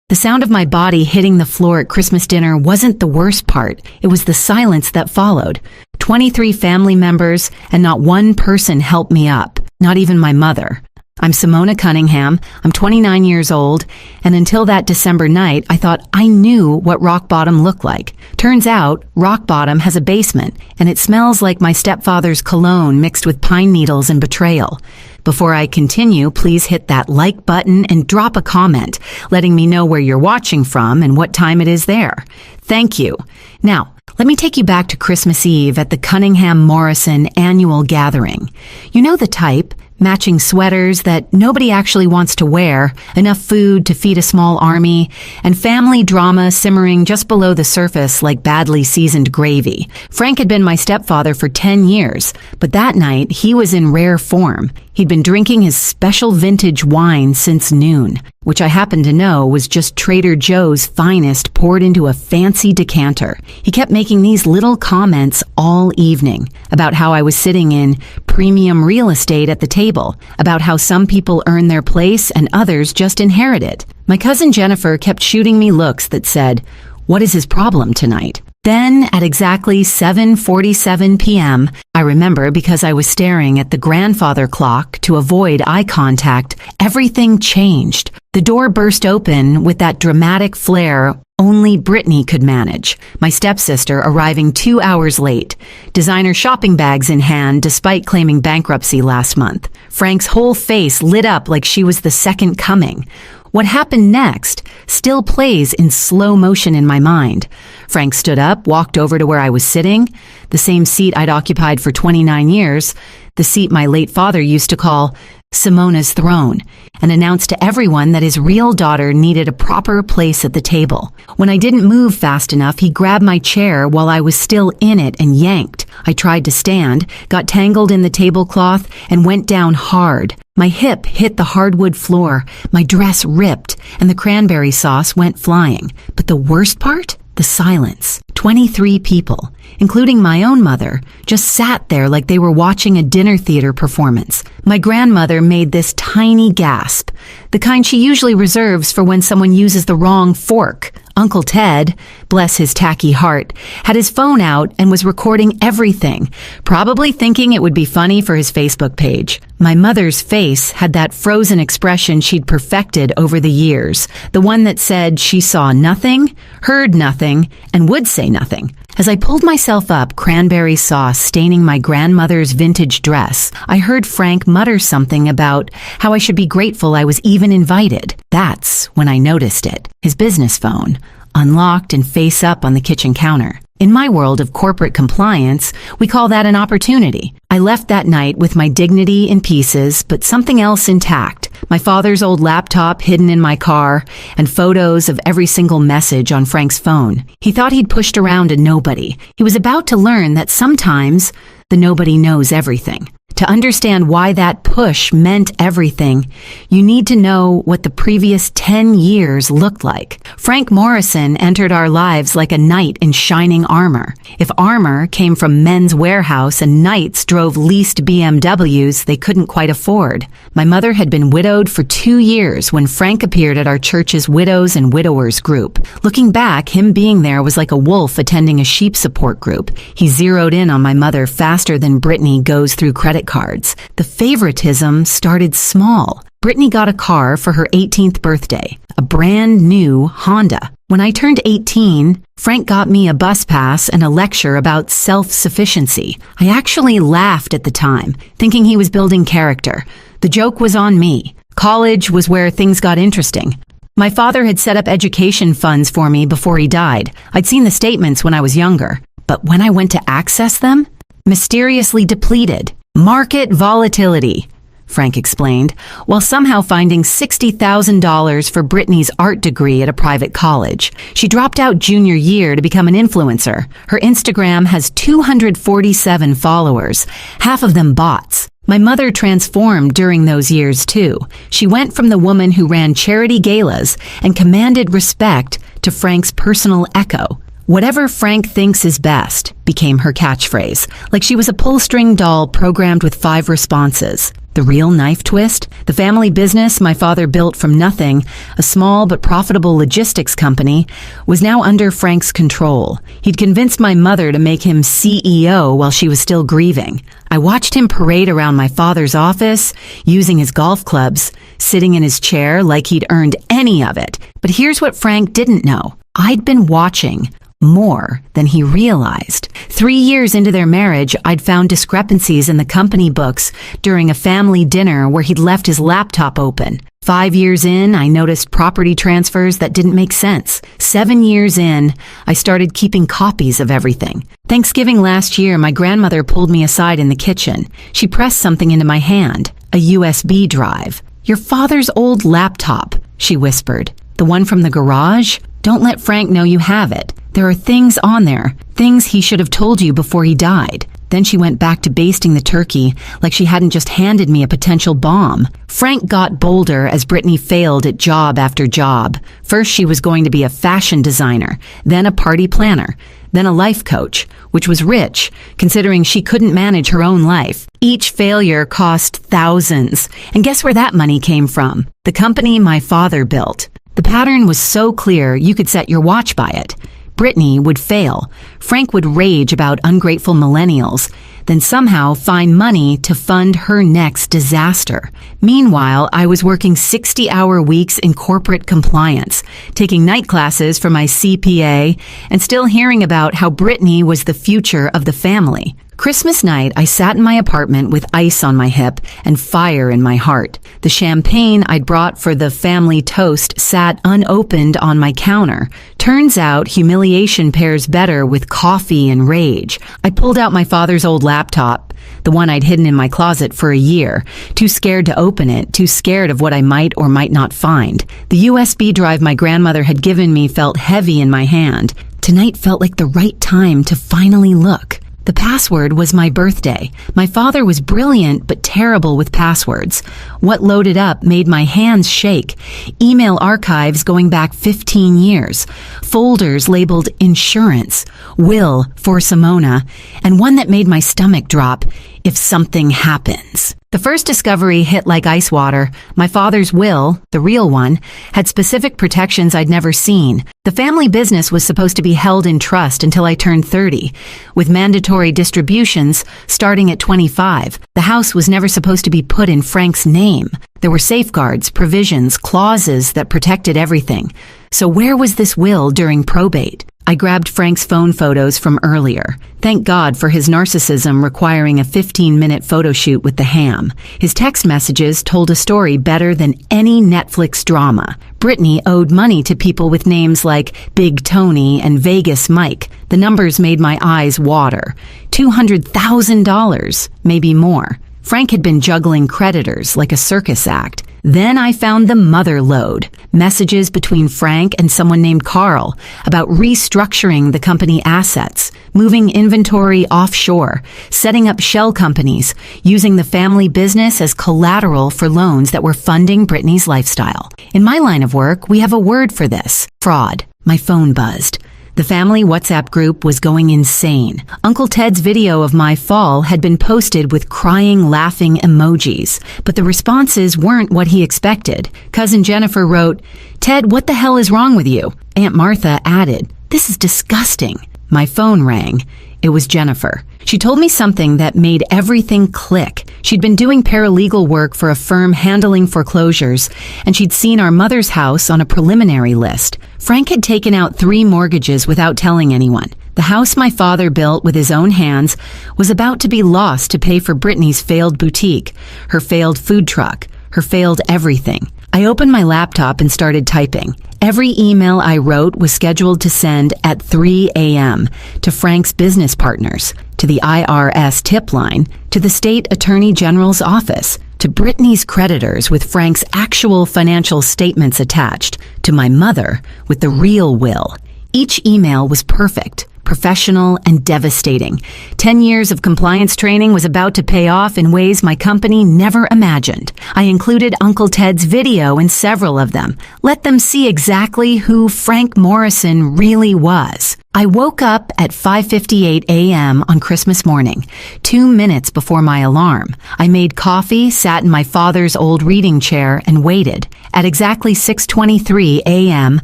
The sound of my body hitting the floor at Christmas dinner wasn't the worst part. It was the silence that followed. 23 family members, and not one person helped me up, not even my mother. I'm Simona Cunningham, I'm 29 years old, and until that December night, I thought I knew what rock bottom looked like. Turns out, rock bottom has a basement, and it smells like my stepfather's cologne mixed with pine needles and betrayal. Before I continue, please hit that like button and drop a comment, letting me know where you're watching from and what time it is there. Thank you. Now, let me take you back to Christmas Eve at the Cunningham Morrison annual gathering. You know the type. Matching sweaters that nobody actually wants to wear, enough food to feed a small army, and family drama simmering just below the surface like badly seasoned gravy. Frank had been my stepfather for 10 years, but that night he was in rare form. He'd been drinking his special vintage wine since noon, which I happen to know was just Trader Joe's finest poured into a fancy decanter. He kept making these little comments all evening about how I was sitting in premium real estate at the table, about how some people earn their place and others just inherit it. My cousin Jennifer kept shooting me looks that said, "What is his problem tonight?" Then, at exactly 7:47 p.m., I remember because I was staring at the grandfather clock to avoid eye contact, everything changed. The door burst open with that dramatic flair only Brittany could manage, my stepsister arriving 2 hours late, designer shopping bags in hand despite claiming bankruptcy last month. Frank's whole face lit up like she was the second coming. What happened next still plays in slow motion in my mind. Frank stood up, walked over to where I was sitting, the same seat I'd occupied for 29 years, the seat my late father used to call Simona's throne, and announced to everyone that his real daughter needed a proper place at the table. When I didn't move fast enough, he grabbed my chair while I was still in it and yanked. I tried to stand, got tangled in the tablecloth, and went down hard. My hip hit the hardwood floor, my dress ripped, and the cranberry sauce went flying. But the worst part? The silence. 23 people, including my own mother, just sat there like they were watching a dinner theater performance. My grandmother made this tiny gasp, the kind she usually reserves for when someone uses the wrong fork. Uncle Ted, bless his tacky heart, had his phone out and was recording everything, probably thinking it would be funny for his Facebook page. My mother's face had that frozen expression she'd perfected over the years, the one that said she saw nothing, heard nothing, and would say nothing. As I pulled myself up, cranberry sauce staining my grandmother's vintage dress, I heard Frank mutter something about how I should be grateful I was even invited. That's when I noticed it. His business phone, unlocked and face up on the kitchen counter. In my world of corporate compliance, we call that an opportunity. I left that night with my dignity in pieces, but something else intact. My father's old laptop hidden in my car, and photos of every single message on Frank's phone. He thought he'd pushed around a nobody. He was about to learn that sometimes the nobody knows everything. To understand why that push meant everything, you need to know what the previous 10 years looked like. Frank Morrison entered our lives like a knight in shining armor. If armor came from Men's Warehouse and knights drove leased BMWs they couldn't quite afford. My mother had been widowed for 2 years when Frank appeared at our church's Widows and Widowers group. Looking back, him being there was like a wolf attending a sheep support group. He zeroed in on my mother faster than Brittany goes through credit cards. The favoritism started small. Brittany got a car for her 18th birthday, a brand new Honda. When I turned 18, Frank got me a bus pass and a lecture about self-sufficiency. I actually laughed at the time, thinking he was building character. The joke was on me. College was where things got interesting. My father had set up education funds for me before he died. I'd seen the statements when I was younger, but when I went to access them, mysteriously depleted. Market volatility, Frank explained, while somehow finding $60,000 for Brittany's art degree at a private college. She dropped out junior year to become an influencer. Her Instagram has 247 followers, half of them bots. My mother transformed during those years, too. She went from the woman who ran charity galas and commanded respect to Frank's personal echo. Whatever Frank thinks is best became her catchphrase, like she was a pull-string doll programmed with 5 responses. The real knife twist? The family business my father built from nothing, a small but profitable logistics company, was now under Frank's control. He'd convinced my mother to make him CEO while she was still grieving. I watched him parade around my father's office, using his golf clubs, sitting in his chair like he'd earned any of it. But here's what Frank didn't know. I'd been watching more than he realized. 3 years into their marriage, I'd found discrepancies in the company books during a family dinner where he'd left his laptop open. 5 years in, I noticed property transfers that didn't make sense. 7 years in, I started keeping copies of everything. Thanksgiving last year, my grandmother pulled me aside in the kitchen. She pressed something into my hand, a USB drive. "Your father's old laptop," she whispered. "The one from the garage? Don't let Frank know you have it. There are things on there, things he should have told you before he died." Then she went back to basting the turkey like she hadn't just handed me a potential bomb. Frank got bolder as Brittany failed at job after job. First, she was going to be a fashion designer, then a party planner, then a life coach, which was rich, considering she couldn't manage her own life. Each failure cost thousands. And guess where that money came from? The company my father built. The pattern was so clear you could set your watch by it. Brittany would fail. Frank would rage about ungrateful millennials, then somehow find money to fund her next disaster. Meanwhile, I was working 60-hour weeks in corporate compliance, taking night classes for my CPA, and still hearing about how Brittany was the future of the family. Christmas night, I sat in my apartment with ice on my hip and fire in my heart. The champagne I'd brought for the family toast sat unopened on my counter. Turns out humiliation pairs better with coffee and rage. I pulled out my father's old laptop, the one I'd hidden in my closet for a year, too scared to open it, too scared of what I might or might not find. The USB drive my grandmother had given me felt heavy in my hand. Tonight felt like the right time to finally look. The password was my birthday. My father was brilliant but terrible with passwords. What loaded up made my hands shake. Email archives going back 15 years. Folders labeled insurance, will for Simona, and one that made my stomach drop, if something happens. The first discovery hit like ice water. My father's will, the real one, had specific protections I'd never seen. The family business was supposed to be held in trust until I turned 30, with mandatory distributions starting at 25. The house was never supposed to be put in Frank's name. There were safeguards, provisions, clauses that protected everything. So where was this will during probate? I grabbed Frank's phone photos from earlier. Thank God for his narcissism requiring a 15-minute photo shoot with the ham. His text messages told a story better than any Netflix drama. Brittany owed money to people with names like Big Tony and Vegas Mike. The numbers made my eyes water. $200,000, maybe more. Frank had been juggling creditors like a circus act. Then I found the mother lode, messages between Frank and someone named Carl about restructuring the company assets, moving inventory offshore, setting up shell companies, using the family business as collateral for loans that were funding Brittany's lifestyle. In my line of work, we have a word for this: fraud. My phone buzzed. The family WhatsApp group was going insane. Uncle Ted's video of my fall had been posted with crying, laughing emojis, but the responses weren't what he expected. Cousin Jennifer wrote, "Ted, what the hell is wrong with you?" Aunt Martha added, "This is disgusting." My phone rang. It was Jennifer. She told me something that made everything click. She'd been doing paralegal work for a firm handling foreclosures, and she'd seen our mother's house on a preliminary list. Frank had taken out 3 mortgages without telling anyone. The house my father built with his own hands was about to be lost to pay for Brittany's failed boutique, her failed food truck, her failed everything. I opened my laptop and started typing. Every email I wrote was scheduled to send at 3 a.m. to Frank's business partners, to the IRS tip line, to the state attorney general's office, to Brittany's creditors with Frank's actual financial statements attached, to my mother with the real will. Each email was perfect, professional, and devastating. 10 years of compliance training was about to pay off in ways my company never imagined. I included Uncle Ted's video in several of them. Let them see exactly who Frank Morrison really was. I woke up at 5:58 a.m. on Christmas morning, 2 minutes before my alarm. I made coffee, sat in my father's old reading chair, and waited. At exactly 6:23 a.m.,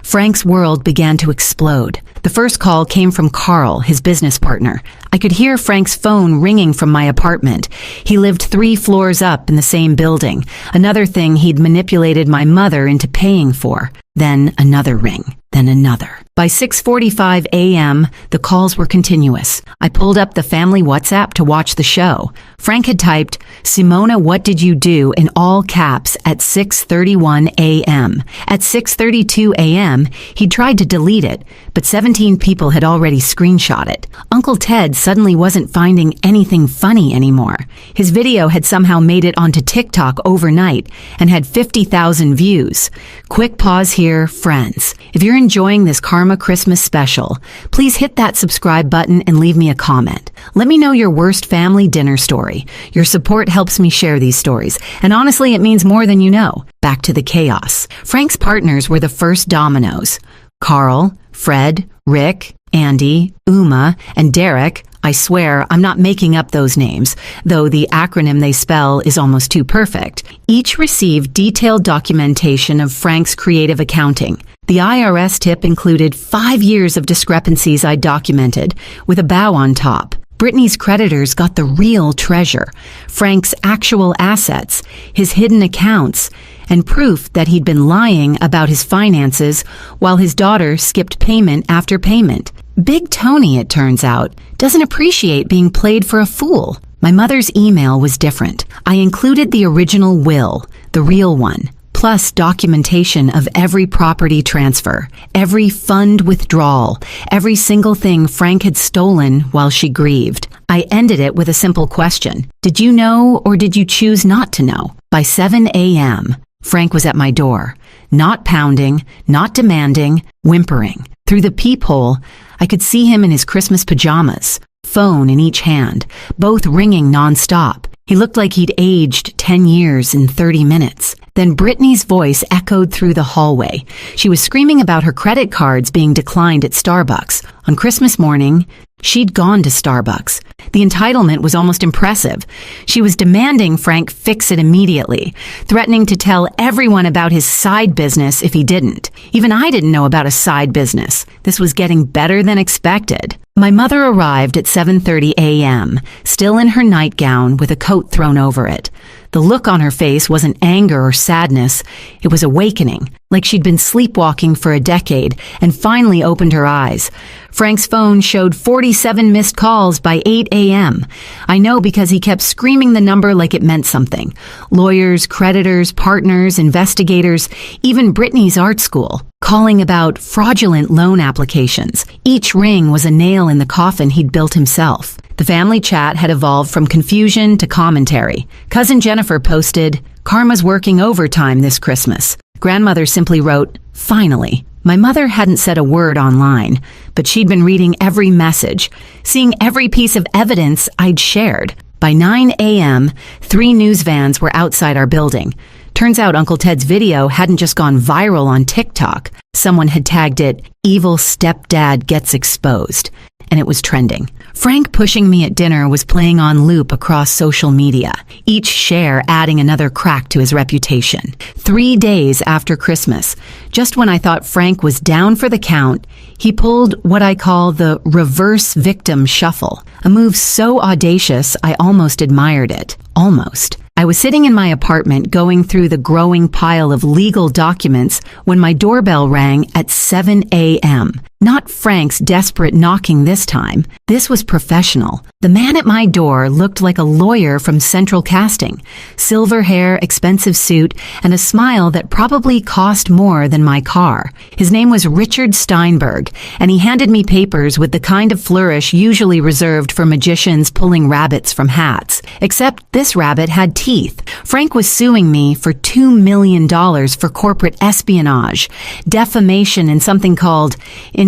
Frank's world began to explode. The first call came from Carl, his business partner. I could hear Frank's phone ringing from my apartment. He lived 3 floors up in the same building. Another thing he'd manipulated my mother into paying for. Then another ring. Then another. By 6:45 a.m., the calls were continuous. I pulled up the family WhatsApp to watch the show. Frank had typed, "Simona, what did you do?" in all caps at 6:31 a.m. At 6:32 a.m., he tried to delete it, but 17 people had already screenshot it. Uncle Ted suddenly wasn't finding anything funny anymore. His video had somehow made it onto TikTok overnight and had 50,000 views. Quick pause here, friends. If you're enjoying this Karma Christmas special, please hit that subscribe button and leave me a comment. Let me know your worst family dinner story. Your support helps me share these stories, and honestly, it means more than you know. Back to the chaos. Frank's partners were the first dominoes. Carl, Fred, Rick, Andy, Uma, and Derek. I swear, I'm not making up those names, though the acronym they spell is almost too perfect. Each received detailed documentation of Frank's creative accounting. The IRS tip included 5 years of discrepancies I documented, with a bow on top. Brittany's creditors got the real treasure, Frank's actual assets, his hidden accounts, and proof that he'd been lying about his finances while his daughter skipped payment after payment. Big Tony, it turns out, doesn't appreciate being played for a fool. My mother's email was different. I included the original will, the real one, plus documentation of every property transfer, every fund withdrawal, every single thing Frank had stolen while she grieved. I ended it with a simple question. Did you know or did you choose not to know? By 7 a.m., Frank was at my door, not pounding, not demanding, whimpering. Through the peephole, I could see him in his Christmas pajamas, phone in each hand, both ringing nonstop. He looked like he'd aged 10 years in 30 minutes. Then Brittany's voice echoed through the hallway. She was screaming about her credit cards being declined at Starbucks. On Christmas morning, she'd gone to Starbucks. The entitlement was almost impressive. She was demanding Frank fix it immediately, threatening to tell everyone about his side business if he didn't. Even I didn't know about a side business. This was getting better than expected. My mother arrived at 7:30 a.m., still in her nightgown with a coat thrown over it. The look on her face wasn't anger or sadness. It was awakening, like she'd been sleepwalking for a decade and finally opened her eyes. Frank's phone showed 47 missed calls by 8 a.m. I know because he kept screaming the number like it meant something. Lawyers, creditors, partners, investigators, even Brittany's art school, calling about fraudulent loan applications. Each ring was a nail in the coffin he'd built himself. The family chat had evolved from confusion to commentary. Cousin Jennifer posted, "Karma's working overtime this Christmas." Grandmother simply wrote, "Finally." My mother hadn't said a word online, but she'd been reading every message, seeing every piece of evidence I'd shared. By 9 a.m., 3 news vans were outside our building. Turns out Uncle Ted's video hadn't just gone viral on TikTok. Someone had tagged it, "Evil Stepdad Gets Exposed," and it was trending. Frank pushing me at dinner was playing on loop across social media, each share adding another crack to his reputation. 3 days after Christmas, just when I thought Frank was down for the count, he pulled what I call the reverse victim shuffle, a move so audacious I almost admired it. Almost. I was sitting in my apartment going through the growing pile of legal documents when my doorbell rang at 7 a.m. Not Frank's desperate knocking this time. This was professional. The man at my door looked like a lawyer from Central Casting. Silver hair, expensive suit, and a smile that probably cost more than my car. His name was Richard Steinberg, and he handed me papers with the kind of flourish usually reserved for magicians pulling rabbits from hats. Except this rabbit had teeth. Frank was suing me for $2 million for corporate espionage, defamation, and something called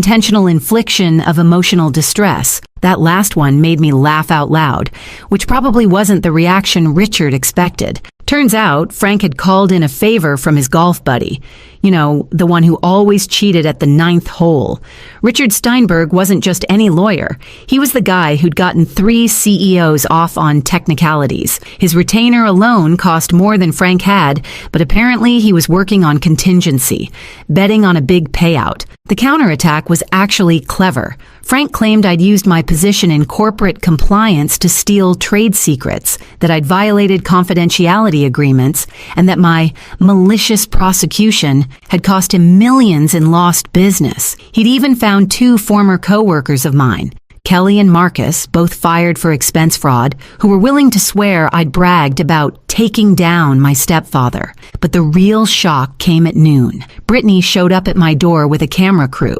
intentional infliction of emotional distress. That last one made me laugh out loud, which probably wasn't the reaction Richard expected. Turns out, Frank had called in a favor from his golf buddy. You know, the one who always cheated at the 9th hole. Richard Steinberg wasn't just any lawyer. He was the guy who'd gotten 3 CEOs off on technicalities. His retainer alone cost more than Frank had, but apparently he was working on contingency, betting on a big payout. The counterattack was actually clever. Frank claimed I'd used my position in corporate compliance to steal trade secrets, that I'd violated confidentiality agreements, and that my malicious prosecution had cost him millions in lost business. He'd even found 2 former co-workers of mine, Kelly and Marcus, both fired for expense fraud, who were willing to swear I'd bragged about taking down my stepfather. But the real shock came at noon. Brittany showed up at my door with a camera crew.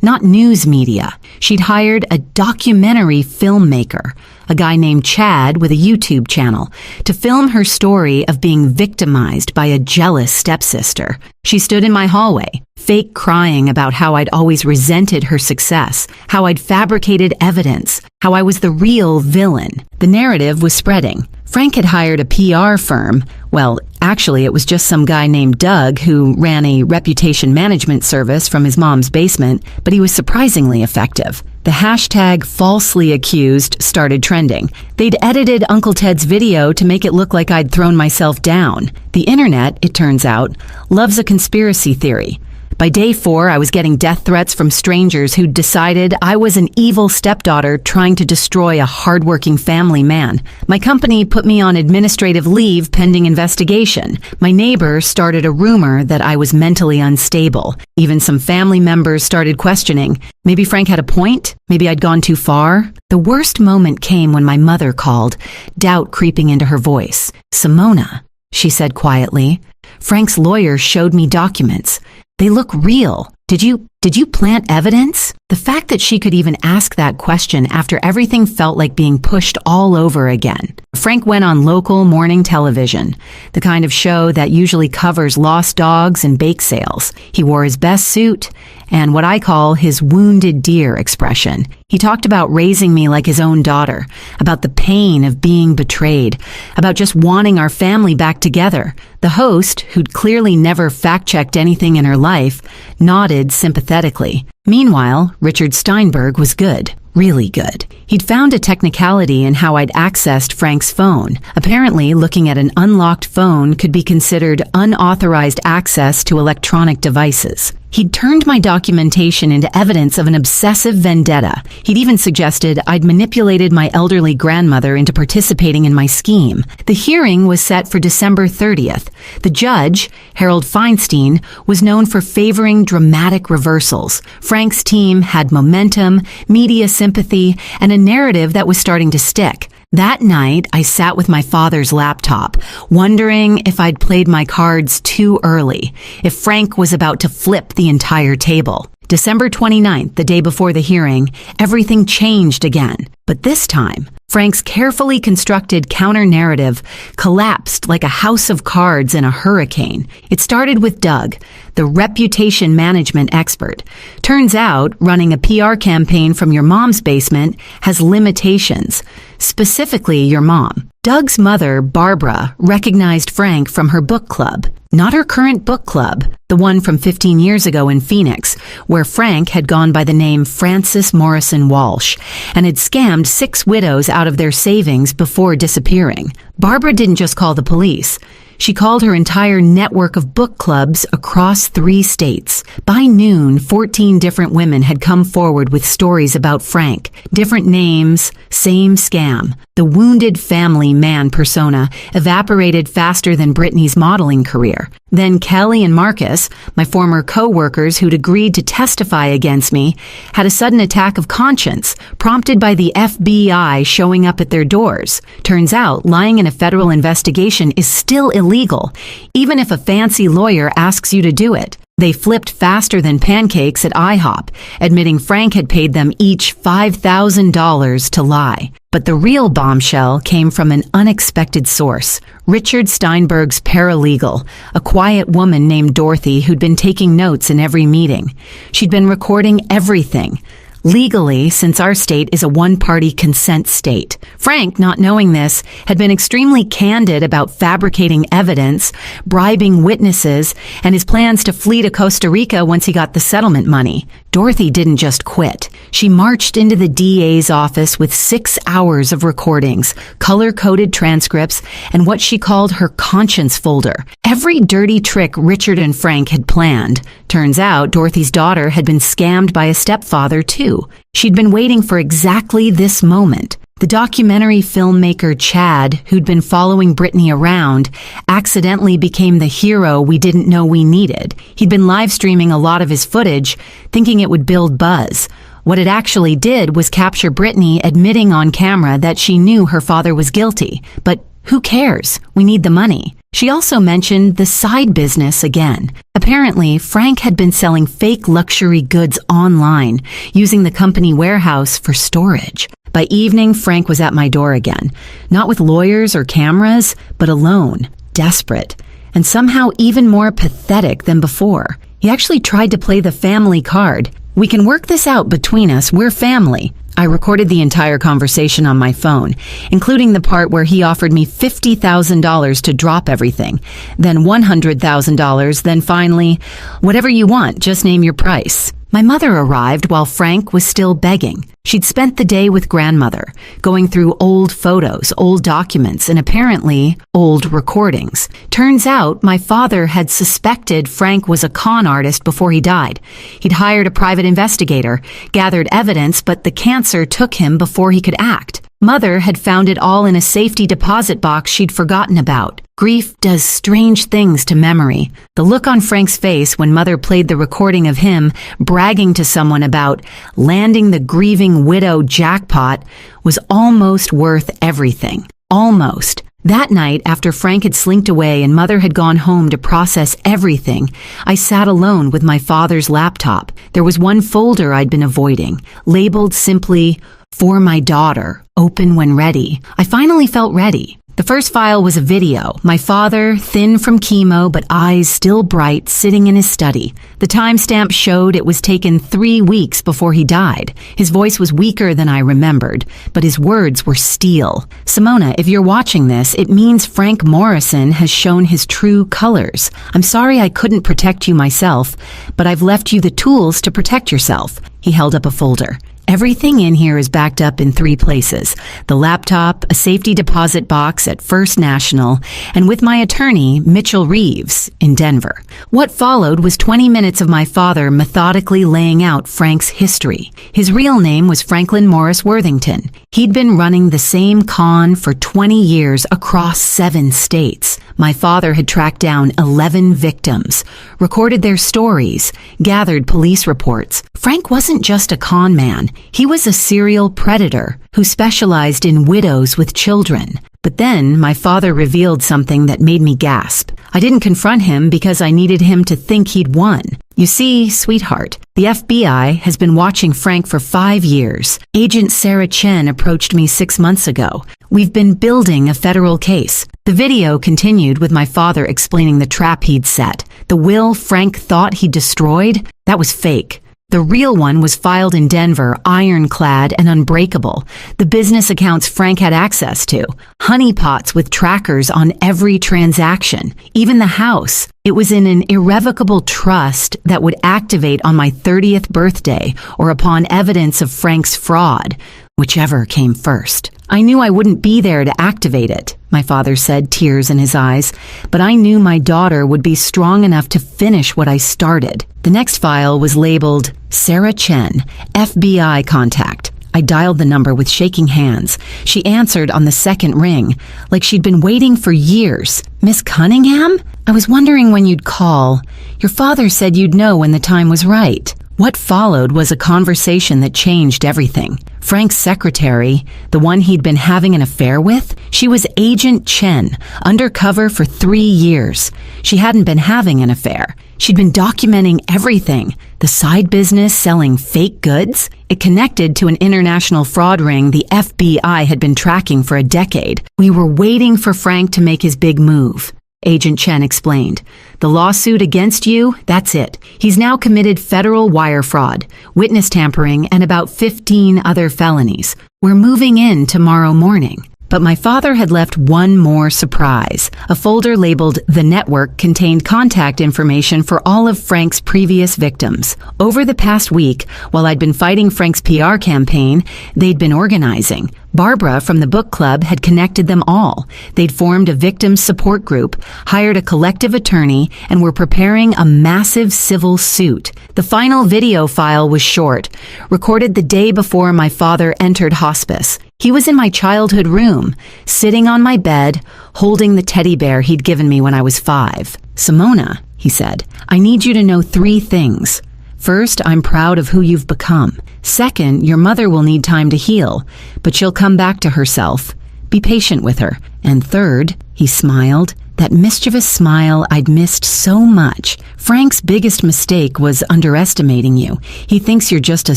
Not news media. She'd hired a documentary filmmaker, a guy named Chad with a YouTube channel, to film her story of being victimized by a jealous stepsister. She stood in my hallway, fake crying about how I'd always resented her success, how I'd fabricated evidence, how I was the real villain. The narrative was spreading. Frank had hired a PR firm. Well, actually, it was just some guy named Doug who ran a reputation management service from his mom's basement, but he was surprisingly effective. The hashtag falsely accused started trending. They'd edited Uncle Ted's video to make it look like I'd thrown myself down. The internet, it turns out, loves a conspiracy theory. By day 4, I was getting death threats from strangers who'd decided I was an evil stepdaughter trying to destroy a hardworking family man. My company put me on administrative leave pending investigation. My neighbor started a rumor that I was mentally unstable. Even some family members started questioning. Maybe Frank had a point? Maybe I'd gone too far? The worst moment came when my mother called, doubt creeping into her voice. "Simona," she said quietly, "Frank's lawyer showed me documents. They look real. Did you plant evidence?" The fact that she could even ask that question after everything felt like being pushed all over again. Frank went on local morning television, the kind of show that usually covers lost dogs and bake sales. He wore his best suit and what I call his wounded deer expression. He talked about raising me like his own daughter, about the pain of being betrayed, about just wanting our family back together. The host, who'd clearly never fact-checked anything in her life, nodded sympathetically. Meanwhile, Richard Steinberg was good. Really good. He'd found a technicality in how I'd accessed Frank's phone. Apparently, looking at an unlocked phone could be considered unauthorized access to electronic devices. He'd turned my documentation into evidence of an obsessive vendetta. He'd even suggested I'd manipulated my elderly grandmother into participating in my scheme. The hearing was set for December 30th. The judge, Harold Feinstein, was known for favoring dramatic reversals. Frank's team had momentum, media sympathy, and a narrative that was starting to stick. That night, I sat with my father's laptop, wondering if I'd played my cards too early, if Frank was about to flip the entire table. December 29th, the day before the hearing, everything changed again. But this time, Frank's carefully constructed counter-narrative collapsed like a house of cards in a hurricane. It started with Doug, the reputation management expert. Turns out, running a PR campaign from your mom's basement has limitations, specifically your mom. Doug's mother, Barbara, recognized Frank from her book club. Not her current book club, the one from 15 years ago in Phoenix, where Frank had gone by the name Francis Morrison Walsh and had scammed 6 widows out of their savings before disappearing. Barbara didn't just call the police. She called her entire network of book clubs across 3 states. By noon, 14 different women had come forward with stories about Frank. Different names, same scam. The wounded family man persona evaporated faster than Brittany's modeling career. Then Kelly and Marcus, my former co-workers who'd agreed to testify against me, had a sudden attack of conscience, prompted by the FBI showing up at their doors. Turns out, lying in a federal investigation is still illegal, even if a fancy lawyer asks you to do it. They flipped faster than pancakes at IHOP, admitting Frank had paid them each $5,000 to lie. But the real bombshell came from an unexpected source. Richard Steinberg's paralegal, a quiet woman named Dorothy who'd been taking notes in every meeting. She'd been recording everything. Legally, since our state is a one-party consent state. Frank, not knowing this, had been extremely candid about fabricating evidence, bribing witnesses, and his plans to flee to Costa Rica once he got the settlement money. Dorothy didn't just quit. She marched into the DA's office with 6 hours of recordings, color-coded transcripts, and what she called her conscience folder. Every dirty trick Richard and Frank had planned. Turns out Dorothy's daughter had been scammed by a stepfather, too. She'd been waiting for exactly this moment. The documentary filmmaker Chad, who'd been following Brittany around, accidentally became the hero we didn't know we needed. He'd been live streaming a lot of his footage, thinking it would build buzz. What it actually did was capture Brittany admitting on camera that she knew her father was guilty. But who cares? We need the money. She also mentioned the side business again. Apparently, Frank had been selling fake luxury goods online, using the company warehouse for storage. By evening, Frank was at my door again, not with lawyers or cameras, but alone, desperate, and somehow even more pathetic than before. He actually tried to play the family card. We can work this out between us, we're family. I recorded the entire conversation on my phone, including the part where he offered me $50,000 to drop everything, then $100,000, then finally, whatever you want, just name your price. My mother arrived while Frank was still begging. She'd spent the day with grandmother, going through old photos, old documents, and apparently old recordings. Turns out my father had suspected Frank was a con artist before he died. He'd hired a private investigator, gathered evidence, but the cancer took him before he could act. Mother had found it all in a safety deposit box she'd forgotten about. Grief does strange things to memory. The look on Frank's face when Mother played the recording of him bragging to someone about landing the grieving widow jackpot was almost worth everything. Almost. That night, after Frank had slinked away and Mother had gone home to process everything, I sat alone with my father's laptop. There was one folder I'd been avoiding, labeled simply, "For my daughter, open when ready." I finally felt ready. The first file was a video. My father, thin from chemo but eyes still bright, sitting in his study. The timestamp showed it was taken 3 weeks before he died. His voice was weaker than I remembered, but his words were steel. "Simona, if you're watching this, it means Frank Morrison has shown his true colors. I'm sorry I couldn't protect you myself, but I've left you the tools to protect yourself." He held up a folder. Everything in here is backed up in 3 places: the laptop, a safety deposit box at First National, and with my attorney, Mitchell Reeves, in Denver. What followed was 20 minutes of my father methodically laying out Frank's history. His real name was Franklin Morris Worthington. He'd been running the same con for 20 years across 7 states. My father had tracked down 11 victims, recorded their stories, gathered police reports. Frank wasn't just a con man. He was a serial predator who specialized in widows with children. But then my father revealed something that made me gasp. I didn't confront him because I needed him to think he'd won. You see, sweetheart, the FBI has been watching Frank for 5 years. Agent Sarah Chen approached me 6 months ago. We've been building a federal case. The video continued with my father explaining the trap he'd set. The will Frank thought he destroyed, that was fake. The real one was filed in Denver, ironclad and unbreakable. The business accounts Frank had access to. Honeypots with trackers on every transaction. Even the house. It was in an irrevocable trust that would activate on my 30th birthday or upon evidence of Frank's fraud, whichever came first. I knew I wouldn't be there to activate it, my father said, tears in his eyes, but I knew my daughter would be strong enough to finish what I started. The next file was labeled Sarah Chen, FBI contact. I dialed the number with shaking hands. She answered on the second ring, like she'd been waiting for years. "Miss Cunningham? I was wondering when you'd call. Your father said you'd know when the time was right." What followed was a conversation that changed everything. Frank's secretary, the one he'd been having an affair with, she was Agent Chen, undercover for 3 years. She hadn't been having an affair. She'd been documenting everything. The side business selling fake goods. It connected to an international fraud ring the FBI had been tracking for a decade. We were waiting for Frank to make his big move. Agent Chen explained. The lawsuit against you, that's it. He's now committed federal wire fraud, witness tampering, and about 15 other felonies. We're moving in tomorrow morning. But my father had left one more surprise. A folder labeled The Network contained contact information for all of Frank's previous victims. Over the past week, while I'd been fighting Frank's PR campaign, they'd been organizing. Barbara from the book club had connected them all. They'd formed a victim support group, hired a collective attorney, and were preparing a massive civil suit. The final video file was short, recorded the day before my father entered hospice. He was in my childhood room, sitting on my bed, holding the teddy bear he'd given me when I was 5. Simona, he said, I need you to know 3 things. First, I'm proud of who you've become. Second, your mother will need time to heal, but she'll come back to herself. Be patient with her. And third, he smiled, that mischievous smile I'd missed so much. Frank's biggest mistake was underestimating you. He thinks you're just a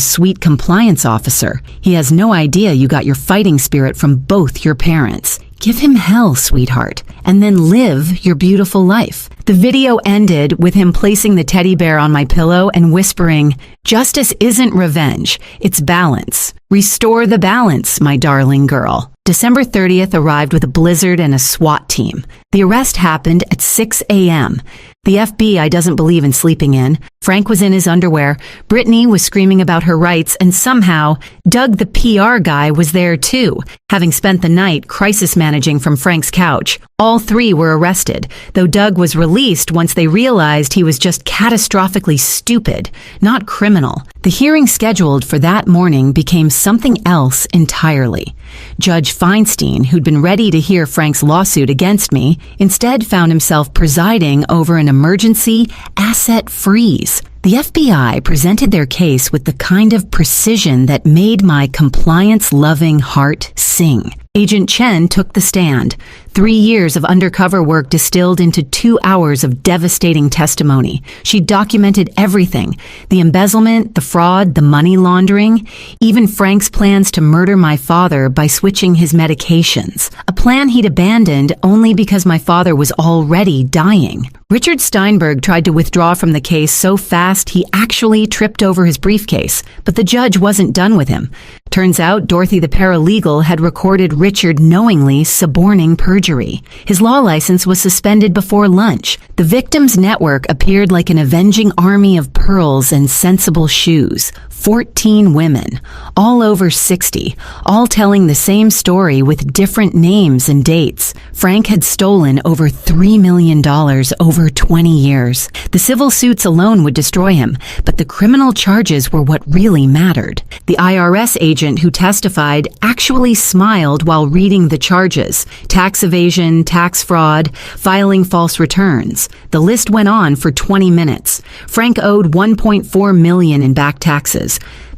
sweet compliance officer. He has no idea you got your fighting spirit from both your parents. Give him hell, sweetheart, and then live your beautiful life. The video ended with him placing the teddy bear on my pillow and whispering, Justice isn't revenge, it's balance. Restore the balance, my darling girl. December 30th arrived with a blizzard and a SWAT team. The arrest happened at 6 a.m. The FBI doesn't believe in sleeping in. Frank was in his underwear. Brittany was screaming about her rights, and somehow Doug, the PR guy, was there too, having spent the night crisis managing from Frank's couch. All 3 were arrested, though Doug was released once they realized he was just catastrophically stupid, not criminal. The hearing scheduled for that morning became something else entirely. Judge Feinstein, who'd been ready to hear Frank's lawsuit against me, instead found himself presiding over an emergency asset freeze. The FBI presented their case with the kind of precision that made my compliance-loving heart sing. Agent Chen took the stand. 3 years of undercover work distilled into 2 hours of devastating testimony. She documented everything: the embezzlement, the fraud, the money laundering, even Frank's plans to murder my father by switching his medications, a plan he'd abandoned only because my father was already dying. Richard Steinberg tried to withdraw from the case so fast he actually tripped over his briefcase, but the judge wasn't done with him. Turns out Dorothy the paralegal had recorded Richard knowingly suborning perjury. His law license was suspended before lunch. The victims' network appeared like an avenging army of pearls and sensible shoes. 14 women, all over 60, all telling the same story with different names and dates. Frank had stolen over $3 million over 20 years. The civil suits alone would destroy him, but the criminal charges were what really mattered. The IRS agent who testified actually smiled while reading the charges: tax evasion, tax fraud, filing false returns. The list went on for 20 minutes. Frank owed $1.4 million in back taxes.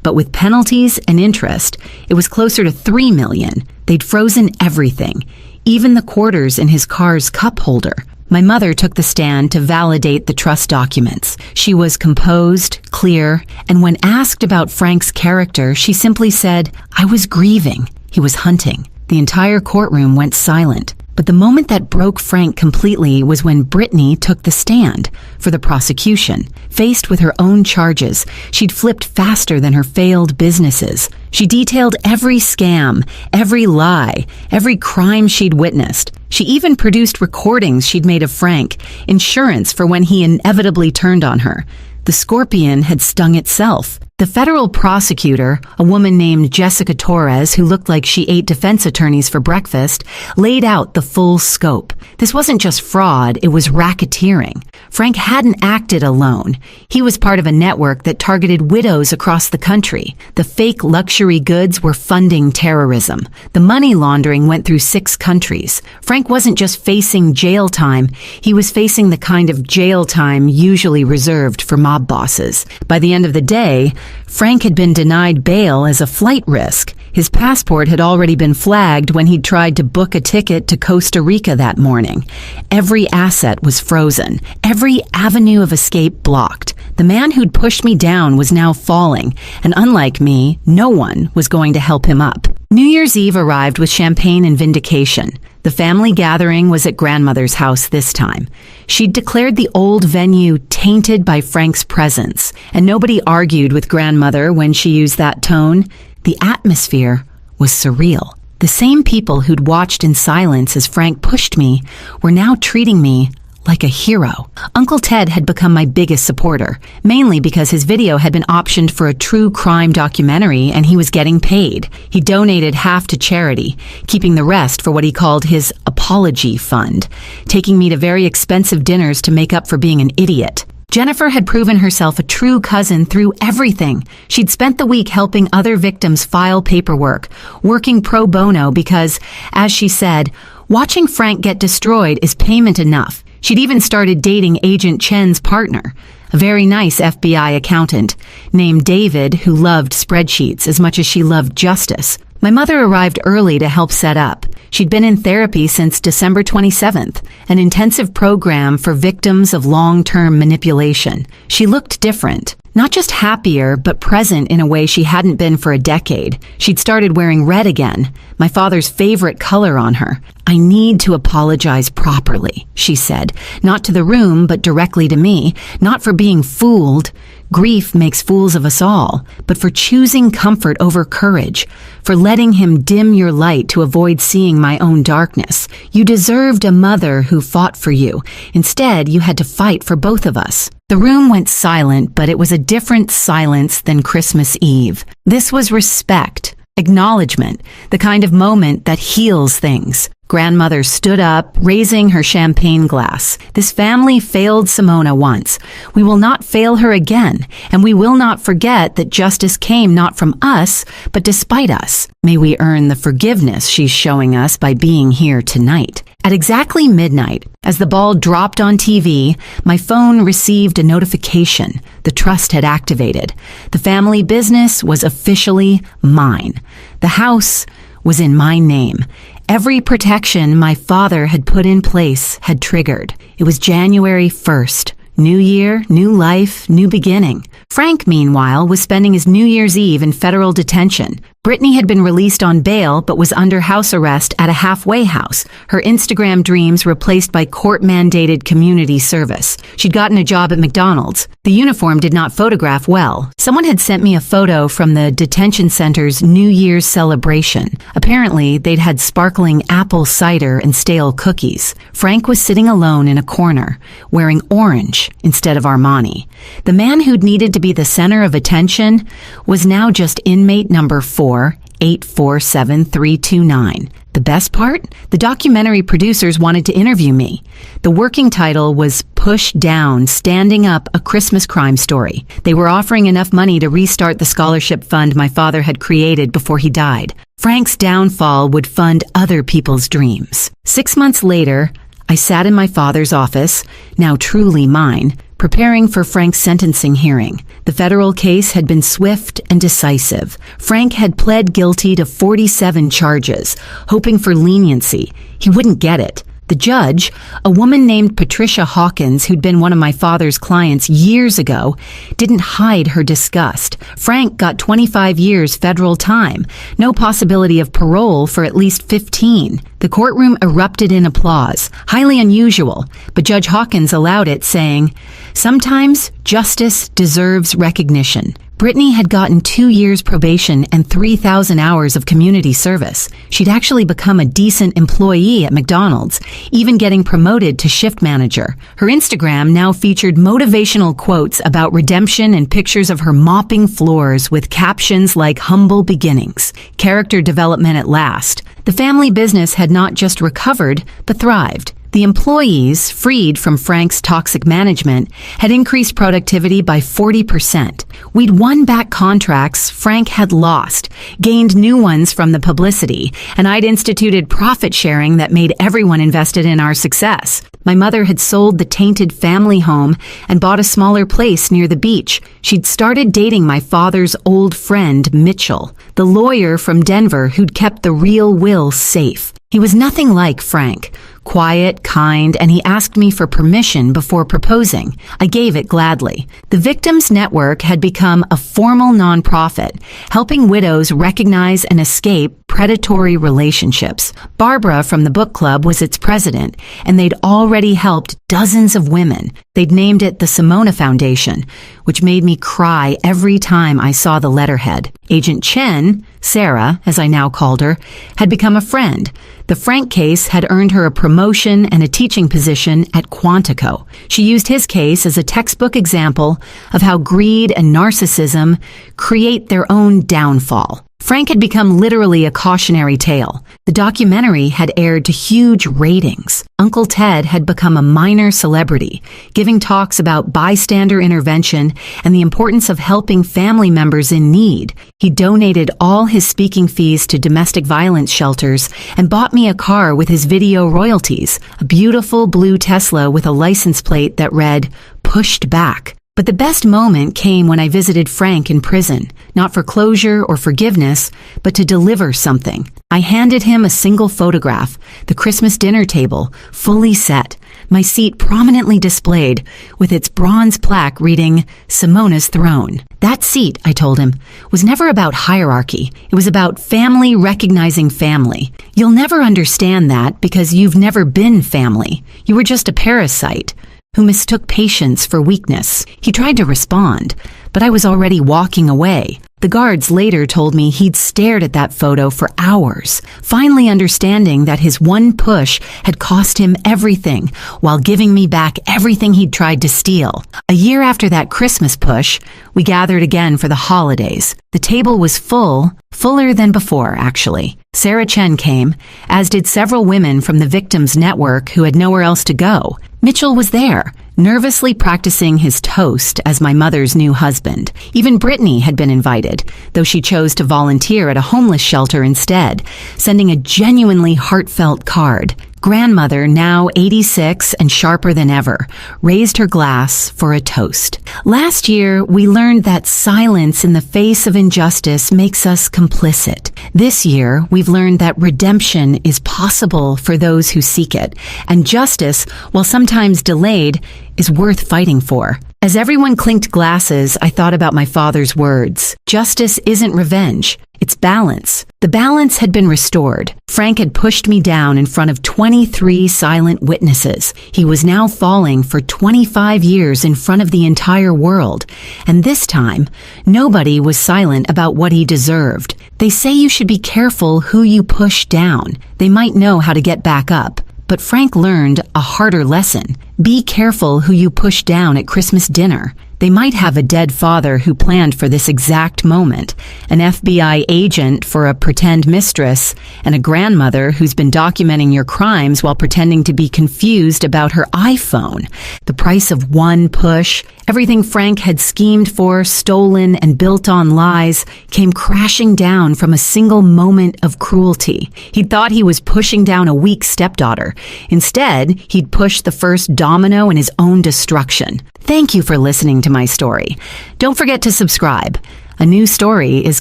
But with penalties and interest, it was closer to $3 million. They'd frozen everything, even the quarters in his car's cup holder. My mother took the stand to validate the trust documents. She was composed, clear, and when asked about Frank's character, she simply said, I was grieving. He was hunting. The entire courtroom went silent. But the moment that broke Frank completely was when Brittany took the stand for the prosecution. Faced with her own charges, she'd flipped faster than her failed businesses. She detailed every scam, every lie, every crime she'd witnessed. She even produced recordings she'd made of Frank, insurance for when he inevitably turned on her. The scorpion had stung itself. The federal prosecutor, a woman named Jessica Torres, who looked like she ate defense attorneys for breakfast, laid out the full scope. This wasn't just fraud, it was racketeering. Frank hadn't acted alone. He was part of a network that targeted widows across the country. The fake luxury goods were funding terrorism. The money laundering went through 6 countries. Frank wasn't just facing jail time, he was facing the kind of jail time usually reserved for mob bosses. By the end of the day, Frank had been denied bail as a flight risk. His passport had already been flagged when he'd tried to book a ticket to Costa Rica that morning. Every asset was frozen, every avenue of escape blocked. The man who'd pushed me down was now falling, and unlike me, no one was going to help him up. New Year's Eve arrived with champagne and vindication. The family gathering was at grandmother's house this time. She'd declared the old venue tainted by Frank's presence, and nobody argued with grandmother when she used that tone. The atmosphere was surreal. The same people who'd watched in silence as Frank pushed me were now treating me like a hero. Uncle Ted had become my biggest supporter, mainly because his video had been optioned for a true crime documentary and he was getting paid. He donated half to charity, keeping the rest for what he called his apology fund, taking me to very expensive dinners to make up for being an idiot. Jennifer had proven herself a true cousin through everything. She'd spent the week helping other victims file paperwork, working pro bono because, as she said, watching Frank get destroyed is payment enough. She'd even started dating Agent Chen's partner, a very nice FBI accountant named David who loved spreadsheets as much as she loved justice. My mother arrived early to help set up. She'd been in therapy since December 27th, an intensive program for victims of long-term manipulation. She looked different. Not just happier, but present in a way she hadn't been for a decade. She'd started wearing red again, my father's favorite color on her. "I need to apologize properly," she said, not to the room, but directly to me, not for being fooled. Grief makes fools of us all, but for choosing comfort over courage, for letting him dim your light to avoid seeing my own darkness. You deserved a mother who fought for you. Instead, you had to fight for both of us. The room went silent, but it was a different silence than Christmas Eve. This was respect, acknowledgement, the kind of moment that heals things. Grandmother stood up, raising her champagne glass. "This family failed Simona once. We will not fail her again, and we will not forget that justice came not from us, but despite us. May we earn the forgiveness she's showing us by being here tonight." At exactly midnight, as the ball dropped on TV, my phone received a notification. The trust had activated. The family business was officially mine. The house was in my name. Every protection my father had put in place had triggered. It was January 1st. New year, new life, new beginning. Frank, meanwhile, was spending his New Year's Eve in federal detention. Brittany had been released on bail but was under house arrest at a halfway house, her Instagram dreams replaced by court-mandated community service. She'd gotten a job at McDonald's. The uniform did not photograph well. Someone had sent me a photo from the detention center's New Year's celebration. Apparently, they'd had sparkling apple cider and stale cookies. Frank was sitting alone in a corner, wearing orange instead of Armani. The man who'd needed to be the center of attention was now just inmate number 4847329. The best part? The documentary producers wanted to interview me. The working title was Push Down, Standing Up, a Christmas Crime Story. They were offering enough money to restart the scholarship fund my father had created before he died. Frank's downfall would fund other people's dreams. 6 months later, I sat in my father's office, now truly mine, preparing for Frank's sentencing hearing. The federal case had been swift and decisive. Frank had pled guilty to 47 charges, hoping for leniency. He wouldn't get it. The judge, a woman named Patricia Hawkins, who'd been one of my father's clients years ago, didn't hide her disgust. Frank got 25 years federal time, no possibility of parole for at least 15. The courtroom erupted in applause, highly unusual, but Judge Hawkins allowed it, saying, "Sometimes justice deserves recognition." Brittany had gotten 2 years probation and 3,000 hours of community service. She'd actually become a decent employee at McDonald's, even getting promoted to shift manager. Her Instagram now featured motivational quotes about redemption and pictures of her mopping floors with captions like humble beginnings, character development at last. The family business had not just recovered, but thrived. The employees, freed from Frank's toxic management, had increased productivity by 40%. We'd won back contracts Frank had lost, gained new ones from the publicity, and I'd instituted profit sharing that made everyone invested in our success. My mother had sold the tainted family home and bought a smaller place near the beach. She'd started dating my father's old friend, Mitchell, the lawyer from Denver who'd kept the real will safe. He was nothing like Frank. Quiet, kind, and he asked me for permission before proposing. I gave it gladly. The Victims Network had become a formal nonprofit, helping widows recognize and escape predatory relationships. Barbara from the book club was its president, and they'd already helped dozens of women. They'd named it the Simona Foundation, which made me cry every time I saw the letterhead. Agent Chen, Sarah, as I now called her, had become a friend. The Frank case had earned her a promotion and a teaching position at Quantico. She used his case as a textbook example of how greed and narcissism create their own downfall. Frank had become literally a cautionary tale. The documentary had aired to huge ratings. Uncle Ted had become a minor celebrity, giving talks about bystander intervention and the importance of helping family members in need. He donated all his speaking fees to domestic violence shelters and bought me a car with his video royalties, a beautiful blue Tesla with a license plate that read, "Pushed Back." But the best moment came when I visited Frank in prison, not for closure or forgiveness, but to deliver something. I handed him a single photograph, the Christmas dinner table, fully set, my seat prominently displayed, with its bronze plaque reading, "Simona's Throne." That seat, I told him, was never about hierarchy. It was about family recognizing family. You'll never understand that because you've never been family. You were just a parasite who mistook patience for weakness. He tried to respond, but I was already walking away. The guards later told me he'd stared at that photo for hours, finally understanding that his one push had cost him everything while giving me back everything he'd tried to steal. A year after that Christmas push, we gathered again for the holidays. The table was full, fuller than before, actually. Sarah Chen came, as did several women from the Victims Network who had nowhere else to go. Mitchell was there, nervously practicing his toast as my mother's new husband. Even Brittany had been invited, though she chose to volunteer at a homeless shelter instead, sending a genuinely heartfelt card. Grandmother, now 86 and sharper than ever, raised her glass for a toast. Last year, we learned that silence in the face of injustice makes us complicit. This year, we've learned that redemption is possible for those who seek it, and justice, while sometimes delayed, is worth fighting for. As everyone clinked glasses, I thought about my father's words. Justice isn't revenge. It's balance. The balance had been restored. Frank had pushed me down in front of 23 silent witnesses. He was now falling for 25 years in front of the entire world. And this time, nobody was silent about what he deserved. They say you should be careful who you push down. They might know how to get back up. But Frank learned a harder lesson. Be careful who you push down at Christmas dinner. They might have a dead father who planned for this exact moment, an FBI agent for a pretend mistress, and a grandmother who's been documenting your crimes while pretending to be confused about her iPhone. The price of one push, everything Frank had schemed for, stolen, and built on lies, came crashing down from a single moment of cruelty. He thought he was pushing down a weak stepdaughter. Instead, he'd pushed the first domino in his own destruction. Thank you for listening to my story. Don't forget to subscribe. A new story is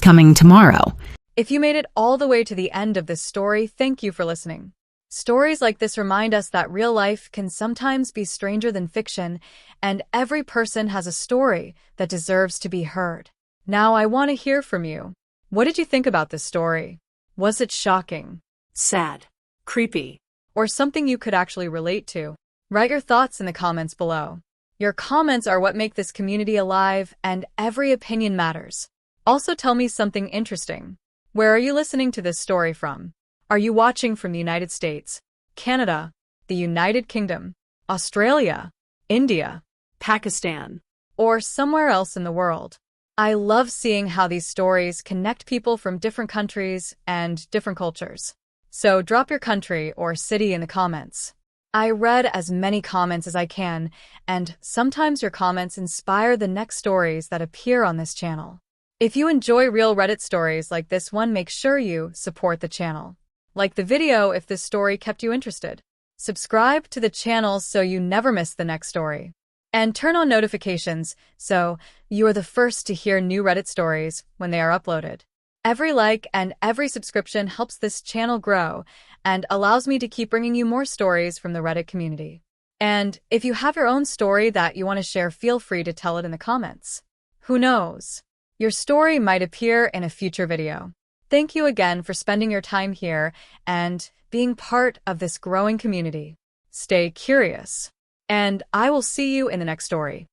coming tomorrow. If you made it all the way to the end of this story, thank you for listening. Stories like this remind us that real life can sometimes be stranger than fiction, and every person has a story that deserves to be heard. Now I want to hear from you. What did you think about this story? Was it shocking, sad, creepy, or something you could actually relate to? Write your thoughts in the comments below. Your comments are what make this community alive, and every opinion matters. Also tell me something interesting. Where are you listening to this story from? Are you watching from the United States, Canada, the United Kingdom, Australia, India, Pakistan, or somewhere else in the world? I love seeing how these stories connect people from different countries and different cultures. So drop your country or city in the comments. I read as many comments as I can, and sometimes your comments inspire the next stories that appear on this channel. If you enjoy real Reddit stories like this one, make sure you support the channel. Like the video if this story kept you interested. Subscribe to the channel so you never miss the next story. And turn on notifications so you are the first to hear new Reddit stories when they are uploaded. Every like and every subscription helps this channel grow and allows me to keep bringing you more stories from the Reddit community. And if you have your own story that you want to share, feel free to tell it in the comments. Who knows? Your story might appear in a future video. Thank you again for spending your time here and being part of this growing community. Stay curious, and I will see you in the next story.